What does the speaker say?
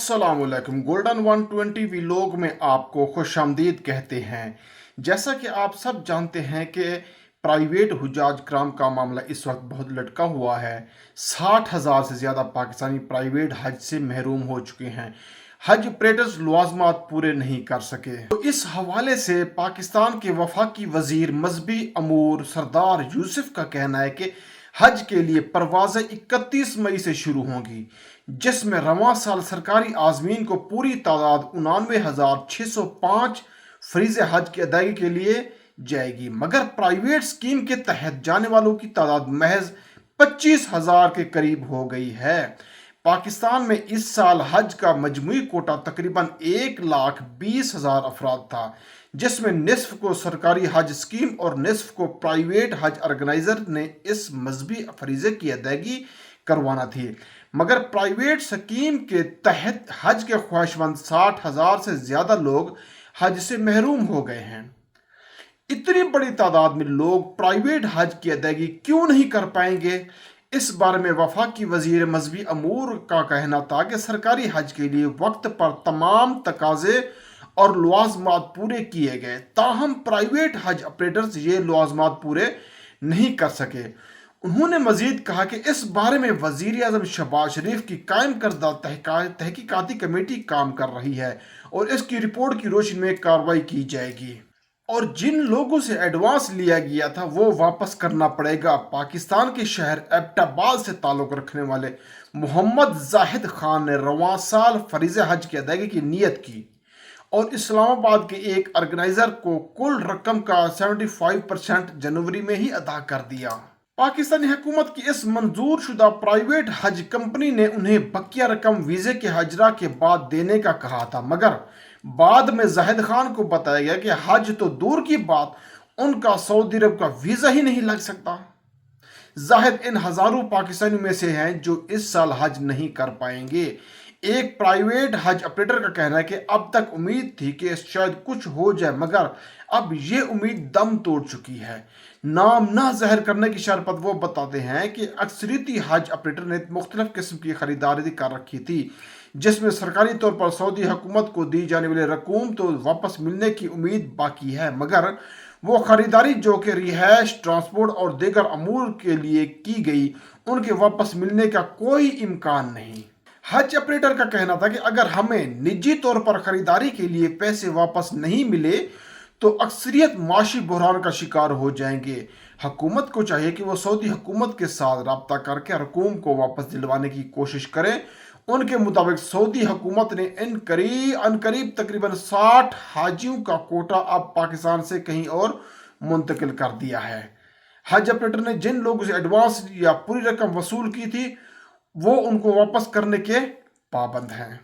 अस्सलाम वालेकुम। Golden 120 vlog में आपको खुशामदीद कहते हैं। जैसा कि आप सब जानते हैं कि प्राइवेट हुजाज कराम का मामला इस वक्त बहुत लटका हुआ है। 60,000 से ज़्यादा पाकिस्तानी प्राइवेट हज से महरूम हो चुके हैं। हज ऑपरेटर्स लवाजमात पूरे नहीं कर सके। तो इस हवाले से पाकिस्तान के वफाकी वजीर मजहबी अमूर सरदार यूसुफ का कहना है कि हज के लिए परवाज़ें 31 मई से शुरू होंगी, जिसमें रवां साल सरकारी आज़मीन को पूरी तादाद 99,605 फरीज़ हज की अदायगी के लिए जाएगी, मगर प्राइवेट स्कीम के तहत जाने वालों की तादाद महज 25,000 के करीब हो गई है। पाकिस्तान में इस साल हज का मजमूई कोटा तकरीबन 1,20,000 अफराद था, जिसमें निस्फ को सरकारी हज स्कीम और निस्फ को प्राइवेट हज ऑर्गेनाइजर ने इस मजहबी फरीज़े की अदायगी करवाना थी। मगर प्राइवेट स्कीम के तहत हज के ख्वाहिशमंद 60,000 से ज़्यादा लोग हज से महरूम हो गए हैं। इतनी बड़ी तादाद में लोग प्राइवेट हज की अदायगी क्यों नहीं कर पाएंगे? इस बारे में वफाकी वजीर मजहबी अमूर का कहना था कि सरकारी हज के लिए वक्त पर तमाम तकाजे और लवाजमात पूरे किए गए, ताहम प्राइवेट हज ऑपरेटर्स ये लवाजमात पूरे नहीं कर सके। उन्होंने मजीद कहा कि इस बारे में वजीर आज़म शहबाज शरीफ की कायम करदा तहकीकाती कमेटी काम कर रही है और इसकी रिपोर्ट की रोशनी में कार्रवाई की जाएगी और जिन लोगों से एडवांस लिया गया था वो वापस करना पड़ेगा। पाकिस्तान के शहर एबटाबाद से ताल्लुक़ रखने वाले मोहम्मद जाहिद खान ने रवां साल फरीज़ हज की अदायगी की नीयत की और इस्लामाबाद के एक ऑर्गेनाइजर को कुल रकम का 75% जनवरी में ही अदा कर दिया। पाकिस्तानी हुकूमत की इस मंजूर शुदा प्राइवेट हज कंपनी ने उन्हें बकिया रकम वीज़े के हजरा के बाद देने का कहा था, मगर बाद में जाहिद खान को बताया गया कि हज तो दूर की बात, उनका सऊदी अरब का वीज़ा ही नहीं लग सकता। जाहिद इन हज़ारों पाकिस्तानियों में से हैं जो इस साल हज नहीं कर पाएंगे। एक प्राइवेट हज ऑपरेटर का कहना है कि अब तक उम्मीद थी कि शायद कुछ हो जाए, मगर अब ये उम्मीद दम तोड़ चुकी है। नाम ना ज़ाहिर करने की शर्त वो बताते हैं कि अक्सरियती हज ऑपरेटर ने मुख्तलिफ किस्म की खरीदारी कर रखी थी, जिसमें सरकारी तौर पर सऊदी हुकूमत को दी जाने वाली रकूम तो वापस मिलने की उम्मीद बाकी है, मगर वो खरीदारी जो कि रिहाइश, ट्रांसपोर्ट और दीगर अमूर के लिए की गई, उनके वापस मिलने का कोई इम्कान नहीं। हज ऑपरेटर का कहना था कि अगर हमें निजी तौर पर खरीदारी के लिए पैसे वापस नहीं मिले तो अक्सरियत माशी बहरान का शिकार हो जाएंगे। हुकूमत को चाहिए कि वो सऊदी हुकूमत के साथ रब्ता करके रकूम को वापस दिलवाने की कोशिश करें। उनके मुताबिक सऊदी हुकूमत ने अनकरीब तकरीबन 60 हाजियों का कोटा अब पाकिस्तान से कहीं और मुंतकिल कर दिया है। हज ऑपरेटर ने जिन लोगों से एडवांस या पूरी रकम वसूल की थी वो उनको वापस करने के पाबंद हैं।